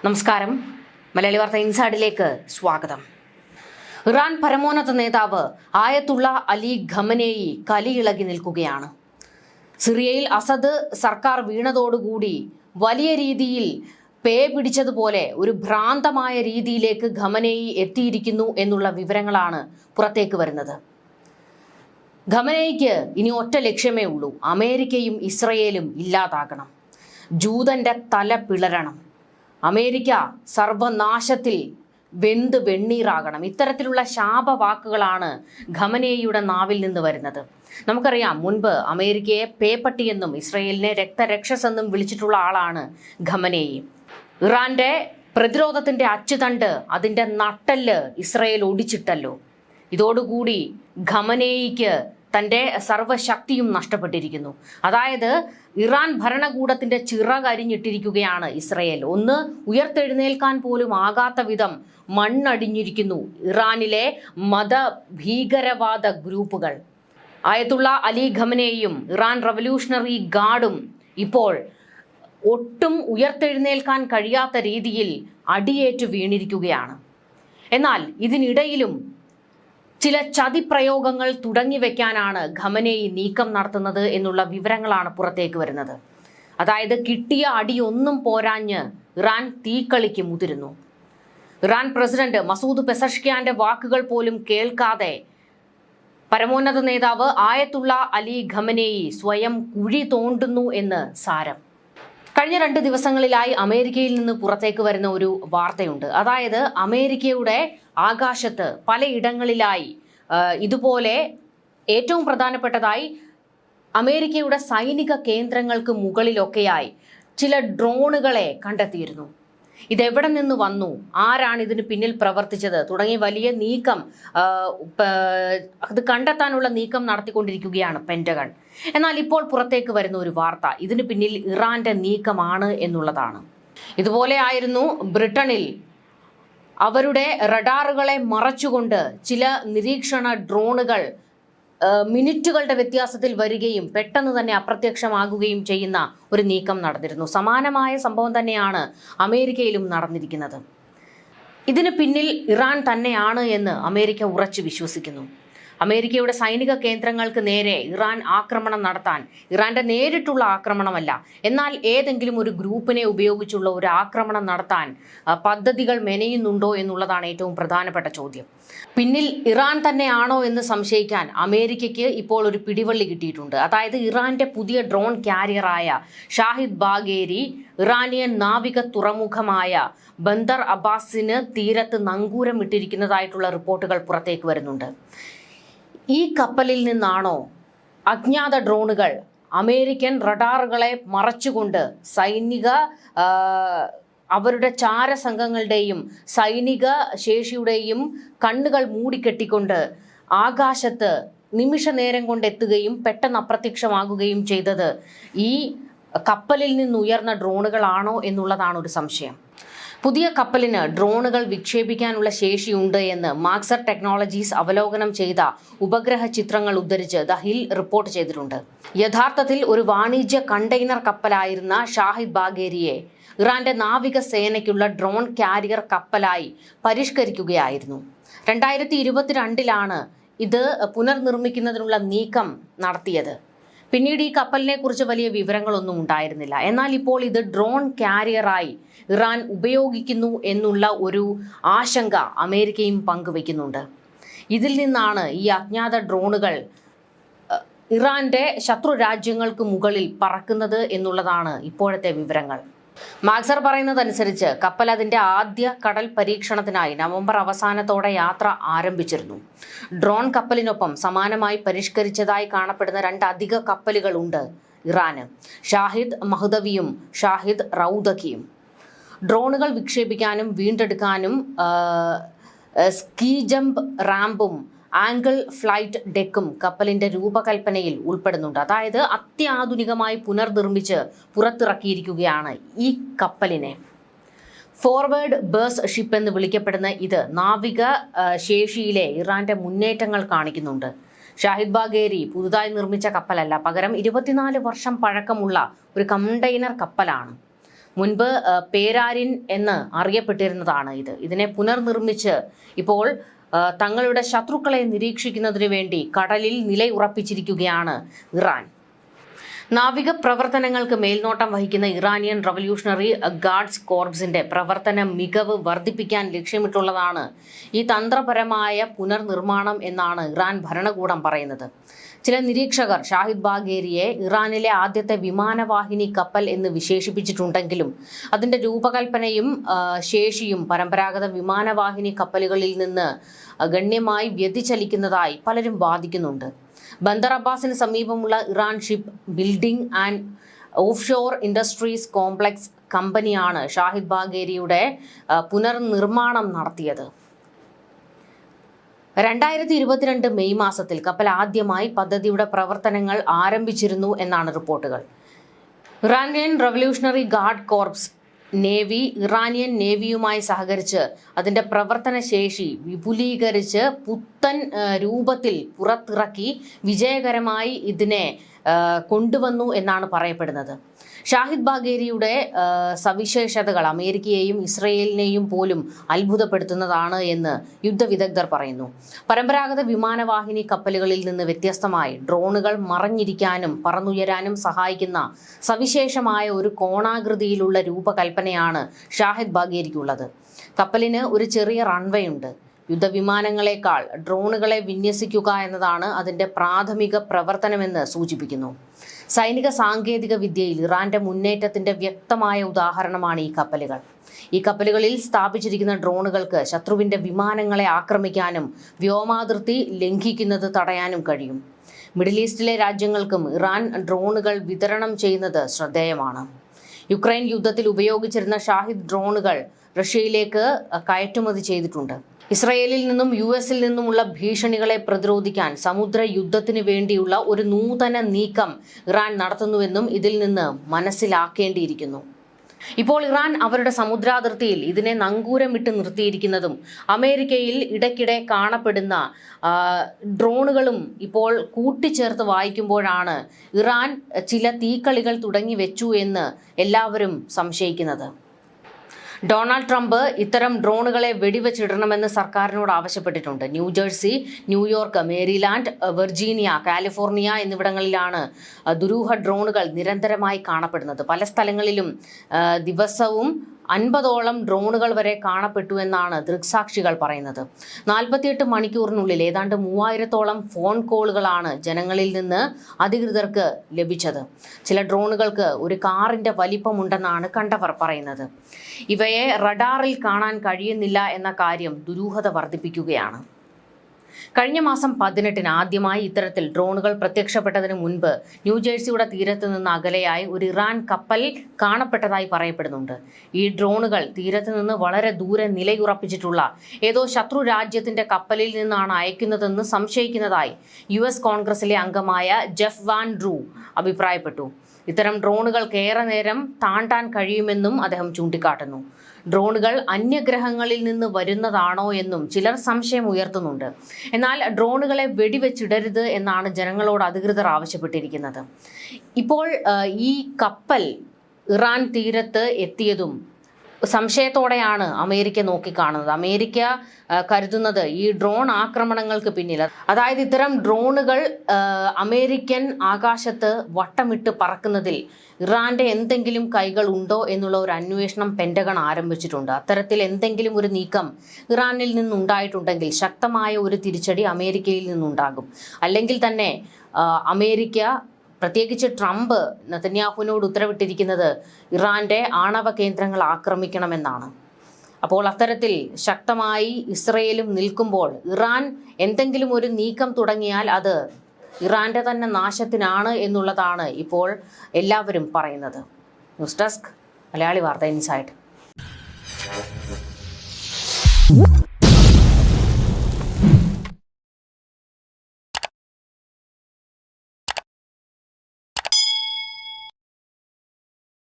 നമസ്കാരം. മലയാളി വാർത്ത ഇൻസൈഡിലേക്ക് സ്വാഗതം. ഇറാൻ പരമോന്നത നേതാവ് ആയത്തുള്ള അലി ഖമനേയി കലിയിളകി നിൽക്കുകയാണ്. സിറിയയിൽ അസദ് സർക്കാർ വീണതോടുകൂടി വലിയ രീതിയിൽ പേ പിടിച്ചതുപോലെ ഒരു ഭ്രാന്തമായ രീതിയിലേക്ക് ഖമനേയി എത്തിയിരിക്കുന്നു എന്നുള്ള വിവരങ്ങളാണ് പുറത്തേക്ക് വരുന്നത്. ഖമനേയിക്ക് ഇനി ഒറ്റ ലക്ഷ്യമേ ഉള്ളൂ: അമേരിക്കയും ഇസ്രയേലും ഇല്ലാതാകണം, ജൂതന്റെ തല പിളരണം, അമേരിക്ക സർവനാശത്തിൽ വെന്ത് വെണ്ണീറാകണം. ഇത്തരത്തിലുള്ള ശാപവാക്കുകളാണ് ഖമനേയിയുടെ നാവിൽ നിന്ന് വരുന്നത്. നമുക്കറിയാം, മുൻപ് അമേരിക്കയെ പേപ്പട്ടിയെന്നും ഇസ്രയേലിനെ രക്തരക്ഷസെന്നും വിളിച്ചിട്ടുള്ള ആളാണ് ഖമനേയി. ഇറാന്റെ പ്രതിരോധത്തിന്റെ അച്ചുതണ്ട്, അതിന്റെ നട്ടെല്ല് ഇസ്രയേൽ ഒടിച്ചിട്ടല്ലോ. ഇതോടുകൂടി ഖമനേയിക്ക് തൻ്റെ സർവ്വശക്തിയും നഷ്ടപ്പെട്ടിരിക്കുന്നു. അതായത് ഇറാൻ ഭരണകൂടത്തിന്റെ ചിറകരിഞ്ഞിട്ടിരിക്കുകയാണ് ഇസ്രയേൽ. ഒന്ന് ഉയർത്തെഴുന്നേൽക്കാൻ പോലും ആകാത്ത വിധം മണ്ണടിഞ്ഞിരിക്കുന്നു ഇറാനിലെ മതഭീകരവാദ ഗ്രൂപ്പുകൾ. ആയത്തുള്ള അലി ഖമനേയും ഇറാൻ റവല്യൂഷണറി ഗാർഡും ഇപ്പോൾ ഒട്ടും ഉയർത്തെഴുന്നേൽക്കാൻ കഴിയാത്ത രീതിയിൽ അടിയേറ്റു വീണിരിക്കുകയാണ്. എന്നാൽ ഇതിനിടയിലും ചില ചതിപ്രയോഗങ്ങൾ തുടങ്ങിവെക്കാനാണ് ഖമനേയി നീക്കം നടത്തുന്നത് എന്നുള്ള വിവരങ്ങളാണ് പുറത്തേക്ക് വരുന്നത്. അതായത് കിട്ടിയ അടിയൊന്നും പോരാഞ്ഞ് ഇറാൻ തീക്കളിക്ക് മുതിരുന്നു. ഇറാൻ പ്രസിഡന്റ് മസൂദ് പെസഷ്കിയാന്റെ വാക്കുകൾ പോലും കേൾക്കാതെ പരമോന്നത നേതാവ് ആയത്തുള്ള അലി ഖമനേയി സ്വയം കുഴി തോണ്ടുന്നു എന്ന് സാരം. കഴിഞ്ഞ 2 ദിവസങ്ങളിലായി അമേരിക്കയിൽ നിന്ന് പുറത്തേക്ക് വരുന്ന ഒരു വാർത്തയുണ്ട്. അതായത് അമേരിക്കയുടെ ആകാശത്ത് പലയിടങ്ങളിലായി ഇതുപോലെ ഏറ്റവും പ്രധാനപ്പെട്ടതായി അമേരിക്കയുടെ സൈനിക കേന്ദ്രങ്ങൾക്ക് മുകളിലൊക്കെയായി ചില ഡ്രോണുകളെ കണ്ടെത്തിയിരുന്നു. ഇതെവിടെ നിന്ന് വന്നു, ആരാണ് ഇതിന് പിന്നിൽ പ്രവർത്തിച്ചത് തുടങ്ങിയ വലിയ നീക്കം, അത് കണ്ടെത്താനുള്ള നീക്കം നടത്തിക്കൊണ്ടിരിക്കുകയാണ് പെന്റഗൺ. എന്നാൽ ഇപ്പോൾ പുറത്തേക്ക് വരുന്ന ഒരു വാർത്ത ഇതിന് പിന്നിൽ ഇറാന്റെ നീക്കമാണ് എന്നുള്ളതാണ്. ഇതുപോലെ ആയിരുന്നു ബ്രിട്ടനിൽ അവരുടെ റഡാറുകളെ മറച്ചുകൊണ്ട് ചില നിരീക്ഷണ ഡ്രോണുകൾ മിനിറ്റുകളുടെ വ്യത്യാസത്തിൽ വരികയും പെട്ടെന്ന് തന്നെ അപ്രത്യക്ഷമാകുകയും ചെയ്യുന്ന ഒരു നീക്കം നടന്നിരുന്നു. സമാനമായ സംഭവം തന്നെയാണ് അമേരിക്കയിലും നടന്നിരിക്കുന്നത്. ഇതിന് പിന്നിൽ ഇറാൻ തന്നെയാണ് എന്ന് അമേരിക്ക ഉറച്ചു വിശ്വസിക്കുന്നു. അമേരിക്കയുടെ സൈനിക കേന്ദ്രങ്ങൾക്ക് നേരെ ഇറാൻ ആക്രമണം നടത്താൻ, ഇറാന്റെ നേരിട്ടുള്ള ആക്രമണമല്ല, എന്നാൽ ഏതെങ്കിലും ഒരു ഗ്രൂപ്പിനെ ഉപയോഗിച്ചുള്ള ഒരു ആക്രമണം നടത്താൻ പദ്ധതികൾ മെനയുന്നുണ്ടോ എന്നുള്ളതാണ് ഏറ്റവും പ്രധാനപ്പെട്ട ചോദ്യം. പിന്നിൽ ഇറാൻ തന്നെയാണോ എന്ന് സംശയിക്കാൻ അമേരിക്കയ്ക്ക് ഇപ്പോൾ ഒരു പിടിവള്ളി കിട്ടിയിട്ടുണ്ട്. അതായത് ഇറാന്റെ പുതിയ ഡ്രോൺ കാരിയറായ ഷാഹിദ് ബാഗേരി ഇറാനിയൻ നാവിക തുറമുഖമായ ബന്ദർ അബ്ബാസിന് തീരത്ത് നങ്കൂരം ഇട്ടിരിക്കുന്നതായിട്ടുള്ള റിപ്പോർട്ടുകൾ പുറത്തേക്ക് വരുന്നുണ്ട്. ഈ കപ്പലിൽ നിന്നാണോ അജ്ഞാത ഡ്രോണുകൾ അമേരിക്കൻ റഡാറുകളെ മറച്ചുകൊണ്ട് അവരുടെ ചാരസംഘങ്ങളുടെയും സൈനിക ശേഷിയുടെയും കണ്ണുകൾ മൂടിക്കെട്ടിക്കൊണ്ട് ആകാശത്ത് നിമിഷ നേരം കൊണ്ടെത്തുകയും പെട്ടെന്ന് അപ്രത്യക്ഷമാകുകയും ചെയ്തത് ഈ കപ്പലിൽ നിന്നുയർന്ന ഡ്രോണുകളാണോ എന്നുള്ളതാണ് ഒരു സംശയം. പുതിയ കപ്പലിന് ഡ്രോണുകൾ വിക്ഷേപിക്കാനുള്ള ശേഷിയുണ്ട് എന്ന് മാക്സർ ടെക്നോളജീസ് അവലോകനം ചെയ്ത ഉപഗ്രഹ ചിത്രങ്ങൾ ഉദ്ധരിച്ച് ദ ഹിൽ റിപ്പോർട്ട് ചെയ്തിട്ടുണ്ട്. യഥാർത്ഥത്തിൽ ഒരു വാണിജ്യ കണ്ടെയ്നർ കപ്പലായിരുന്ന ഷാഹിദ് ബാഗേരിയെ ഇറാന്റെ നാവിക സേനയ്ക്കുള്ള ഡ്രോൺ കാരിയർ കപ്പലായി പരിഷ്കരിക്കുകയായിരുന്നു. 2022 ഇത് പുനർനിർമ്മിക്കുന്നതിനുള്ള നീക്കം നടത്തിയത്. പിന്നീട് ഈ കപ്പലിനെ കുറിച്ച് വലിയ വിവരങ്ങളൊന്നും ഉണ്ടായിരുന്നില്ല. എന്നാൽ ഇപ്പോൾ ഇത് ഡ്രോൺ കാരിയറായി ഇറാൻ ഉപയോഗിക്കുന്നു എന്നുള്ള ഒരു ആശങ്ക അമേരിക്കയും പങ്കുവെക്കുന്നുണ്ട്. ഇതിൽ നിന്നാണ് ഈ അജ്ഞാത ഡ്രോണുകൾ ഇറാന്റെ ശത്രു രാജ്യങ്ങൾക്ക് മുകളിൽ പറക്കുന്നത് എന്നുള്ളതാണ് ഇപ്പോഴത്തെ വിവരങ്ങൾ. മാക്സർ പറയുന്നതനുസരിച്ച് കപ്പൽ അതിന്റെ ആദ്യ കടൽ പരീക്ഷണത്തിനായി നവംബർ അവസാനത്തോടെ യാത്ര ആരംഭിച്ചിരുന്നു. ഡ്രോൺ കപ്പലിനൊപ്പം സമാനമായി പരിഷ്കരിച്ചതായി കാണപ്പെടുന്ന 2 അധിക കപ്പലുകൾ ഉണ്ട് ഇറാന്: ഷാഹിദ് മഹ്ദവിയും ഷാഹിദ് റൗദഖിയും. ഡ്രോണുകൾ വിക്ഷേപിക്കാനും വീണ്ടെടുക്കാനും സ്കീ ജമ്പ് റാമ്പും ആംഗിൾ ഫ്ലൈറ്റ് ഡെക്കും കപ്പലിന്റെ രൂപകൽപ്പനയിൽ ഉൾപ്പെടുന്നുണ്ട്. അതായത് അത്യാധുനികമായി പുനർനിർമ്മിച്ച് പുറത്തിറക്കിയിരിക്കുകയാണ് ഈ കപ്പലിനെ. ഫോർവേഡ് ബേസ് ഷിപ്പ് എന്ന് വിളിക്കപ്പെടുന്ന ഇത് നാവിക ശേഷിയിലെ ഇറാന്റെ മുന്നേറ്റങ്ങൾ കാണിക്കുന്നുണ്ട്. ഷാഹിദ് ബാഗേരി പുതുതായി നിർമ്മിച്ച കപ്പലല്ല, പകരം 24 വർഷം പഴക്കമുള്ള ഒരു കണ്ടെയ്നർ കപ്പലാണ്. മുൻപ് പേരാരിൻ എന്ന് അറിയപ്പെട്ടിരുന്നതാണ് ഇതിനെ പുനർനിർമ്മിച്ച് ഇപ്പോൾ തങ്ങളുടെ ശത്രുക്കളെ നിരീക്ഷിക്കുന്നതിന് വേണ്ടി കടലിൽ നിലയുറപ്പിച്ചിരിക്കുകയാണ് ഇറാൻ. നാവിക പ്രവർത്തനങ്ങൾക്ക് മേൽനോട്ടം വഹിക്കുന്ന ഇറാനിയൻ റവല്യൂഷണറി ഗാർഡ്സ് കോർപ്സിന്റെ പ്രവർത്തന മികവ് വർദ്ധിപ്പിക്കാൻ ലക്ഷ്യമിട്ടുള്ളതാണ് ഈ തന്ത്രപരമായ പുനർനിർമ്മാണം എന്നാണ് ഇറാൻ ഭരണകൂടം പറയുന്നത്. ചില നിരീക്ഷകർ ഷാഹിദ് ബാഗേരിയെ ഇറാനിലെ ആദ്യത്തെ വിമാനവാഹിനി കപ്പൽ എന്ന് വിശേഷിപ്പിച്ചിട്ടുണ്ടെങ്കിലും അതിന്റെ രൂപകൽപ്പനയും ശേഷിയും പരമ്പരാഗത വിമാനവാഹിനി കപ്പലുകളിൽ നിന്ന് ഗണ്യമായി വ്യതിചലിക്കുന്നതായി പലരും വാദിക്കുന്നുണ്ട്. ബന്ദർ അബ്ബാസിന് സമീപമുള്ള Iran ship building and offshore industries complex കമ്പനിയാണ് ഷാഹിദ് ബാഗേരിയുടെ പുനർനിർമ്മാണം നടത്തിയത്. 2022 മെയ് മാസത്തിൽ കപ്പൽ ആദ്യമായി പദ്ധതിയുടെ പ്രവർത്തനങ്ങൾ ആരംഭിച്ചിരുന്നു എന്നാണ് റിപ്പോർട്ടുകൾ. Iranian Revolutionary Guard Corps Navy Iranian നേവിയുമായി സഹകരിച്ച് അതിന്റെ പ്രവർത്തന ശേഷി വിപുലീകരിച്ച് പുത്തൻ രൂപത്തിൽ പുറത്തിറക്കി വിജയകരമായി ഇതിനെ കൊണ്ടുവന്നു എന്നാണ് പറയപ്പെടുന്നത്. ഷാഹിദ് ബാഗേരിയുടെ സവിശേഷതകൾ അമേരിക്കയെയും ഇസ്രയേലിനെയും പോലും അത്ഭുതപ്പെടുത്തുന്നതാണ് എന്ന് യുദ്ധവിദഗ്ധർ പറയുന്നു. പരമ്പരാഗത വിമാനവാഹിനി കപ്പലുകളിൽ നിന്ന് വ്യത്യസ്തമായി ഡ്രോണുകൾ മറഞ്ഞിരിക്കാനും പറന്നുയരാനും സഹായിക്കുന്ന സവിശേഷമായ ഒരു കോണാകൃതിയിലുള്ള രൂപകൽപ്പനയാണ് ഷാഹിദ് ബാഗേരിക്കുള്ളത്. കപ്പലിന് ഒരു ചെറിയ റൺവേ ഉണ്ട്. യുദ്ധവിമാനങ്ങളെക്കാൾ ഡ്രോണുകളെ വിന്യസിക്കുക എന്നതാണ് അതിന്റെ പ്രാഥമിക പ്രവർത്തനമെന്ന് സൂചിപ്പിക്കുന്നു. സൈനിക സാങ്കേതിക വിദ്യയിൽ ഇറാന്റെ മുന്നേറ്റത്തിന്റെ വ്യക്തമായ ഉദാഹരണമാണ് ഈ കപ്പലുകൾ. ഈ കപ്പലുകളിൽ സ്ഥാപിച്ചിരിക്കുന്ന ഡ്രോണുകൾക്ക് ശത്രുവിന്റെ വിമാനങ്ങളെ ആക്രമിക്കാനും വ്യോമാതിർത്തി ലംഘിക്കുന്നത് തടയാനും കഴിയും. മിഡിൽ ഈസ്റ്റിലെ രാജ്യങ്ങൾക്കും ഇറാൻ ഡ്രോണുകൾ വിതരണം ചെയ്യുന്നത് ശ്രദ്ധേയമാണ്. യുക്രൈൻ യുദ്ധത്തിൽ ഉപയോഗിച്ചിരുന്ന ഷാഹിദ് ഡ്രോണുകൾ റഷ്യയിലേക്ക് കയറ്റുമതി ചെയ്തിട്ടുണ്ട്. ഇസ്രയേലിൽ നിന്നും US-ൽ നിന്നുമുള്ള ഭീഷണികളെ പ്രതിരോധിക്കാൻ സമുദ്ര യുദ്ധത്തിന് വേണ്ടിയുള്ള ഒരു നൂതന നീക്കം ഇറാൻ നടത്തുന്നുവെന്നും ഇതിൽ നിന്ന് മനസ്സിലാക്കേണ്ടിയിരിക്കുന്നു. ഇപ്പോൾ ഇറാൻ അവരുടെ സമുദ്രാതിർത്തിയിൽ ഇതിനെ നങ്കൂരമിട്ട് നിർത്തിയിരിക്കുന്നതും അമേരിക്കയിൽ ഇടയ്ക്കിടെ കാണപ്പെടുന്ന ഡ്രോണുകളും ഇപ്പോൾ കൂട്ടിച്ചേർത്ത് വായിക്കുമ്പോഴാണ് ഇറാൻ ചില തീക്കളികൾ തുടങ്ങി വെച്ചു എന്ന് എല്ലാവരും സംശയിക്കുന്നത്. ഡൊണാൾഡ് ട്രംപ് ഇത്തരം ഡ്രോണുകളെ വെടിവെച്ചിടണമെന്ന് സർക്കാരിനോട് ആവശ്യപ്പെട്ടിട്ടുണ്ട്. New Jersey, New York, Maryland, Virginia, California എന്നിവിടങ്ങളിലാണ് ദുരൂഹ ഡ്രോണുകൾ നിരന്തരമായി കാണപ്പെടുന്നത്. പല സ്ഥലങ്ങളിലും ദിവസവും 50ഓളം ഡ്രോണുകൾ വരെ കാണപ്പെട്ടു എന്നാണ് ദൃക്സാക്ഷികൾ പറയുന്നത്. 48 മണിക്കൂറിനുള്ളിൽ ഏതാണ്ട് 3000ഓളം ഫോൺ കോളുകളാണ് ജനങ്ങളിൽ നിന്ന് അധികൃതർക്ക് ലഭിച്ചത്. ചില ഡ്രോണുകൾക്ക് ഒരു കാറിന്റെ വലിപ്പമുണ്ടെന്നാണ് കണ്ടവർ പറയുന്നത്. ഇവയെ റഡാറിൽ കാണാൻ കഴിയുന്നില്ല എന്ന കാര്യം ദുരൂഹത വർദ്ധിപ്പിക്കുകയാണ്. കഴിഞ്ഞ മാസം 18-ന് ആദ്യമായി ഇത്തരത്തിൽ ഡ്രോണുകൾ പ്രത്യക്ഷപ്പെട്ടതിന് മുൻപ് ന്യൂജേഴ്സിയുടെ തീരത്ത് നിന്ന് അകലെയായി ഒരു ഇറാൻ കപ്പൽ കാണപ്പെട്ടതായി പറയപ്പെടുന്നുണ്ട്. ഈ ഡ്രോണുകൾ തീരത്ത് നിന്ന് വളരെ ദൂരെ നിലയുറപ്പിച്ചിട്ടുള്ള ഏതോ ശത്രു രാജ്യത്തിന്റെ കപ്പലിൽ നിന്നാണ് അയക്കുന്നതെന്ന് സംശയിക്കുന്നതായി US കോൺഗ്രസിലെ അംഗമായ ജെഫ് വാൻ ഡ്രൂ അഭിപ്രായപ്പെട്ടു. ഇത്തരം ഡ്രോണുകൾക്ക് ഏറെ നേരം താണ്ടാൻ കഴിയുമെന്നും അദ്ദേഹം ചൂണ്ടിക്കാട്ടുന്നു. ഡ്രോണുകൾ അന്യഗ്രഹങ്ങളിൽ നിന്ന് വരുന്നതാണോ എന്നും ചിലർ സംശയം ഉയർത്തുന്നുണ്ട്. എന്നാൽ ഡ്രോണുകളെ വെടിവെച്ചിടരുത് എന്നാണ് ജനങ്ങളോട് അധികൃതർ ആവശ്യപ്പെട്ടിരിക്കുന്നത്. ഇപ്പോൾ ഈ കപ്പൽ ഇറാൻ തീരത്ത് എത്തിയതും സംശയത്തോടെയാണ് അമേരിക്ക നോക്കിക്കാണുന്നത്. അമേരിക്ക കരുതുന്നത് ഈ ഡ്രോൺ ആക്രമണങ്ങൾക്ക് പിന്നിൽ, അതായത് ഇത്തരം ഡ്രോണുകൾ അമേരിക്കൻ ആകാശത്ത് വട്ടമിട്ട് പറക്കുന്നതിൽ ഇറാന്റെ എന്തെങ്കിലും കൈകൾ ഉണ്ടോ എന്നുള്ള ഒരു അന്വേഷണം പെന്റഗൺ ആരംഭിച്ചിട്ടുണ്ട്. അത്തരത്തിൽ എന്തെങ്കിലും ഒരു നീക്കം ഇറാനിൽ നിന്നുണ്ടായിട്ടുണ്ടെങ്കിൽ ശക്തമായ ഒരു തിരിച്ചടി അമേരിക്കയിൽ നിന്നുണ്ടാകും. അല്ലെങ്കിൽ തന്നെ അമേരിക്ക, പ്രത്യേകിച്ച് ട്രംപ് നെതന്യാഹുവിനോട് ഉത്തരവിട്ടിരിക്കുന്നത് ഇറാന്റെ ആണവ കേന്ദ്രങ്ങൾ ആക്രമിക്കണമെന്നാണ്. അപ്പോൾ അത്തരത്തിൽ ശക്തമായി ഇസ്രയേലും നിൽക്കുമ്പോൾ ഇറാൻ എന്തെങ്കിലും ഒരു നീക്കം തുടങ്ങിയാൽ അത് ഇറാന്റെ തന്നെ നാശത്തിനാണ് എന്നുള്ളതാണ് ഇപ്പോൾ എല്ലാവരും പറയുന്നത്. ന്യൂസ് ഡെസ്ക്, മലയാളി വാർത്ത ഇൻസൈറ്റ്.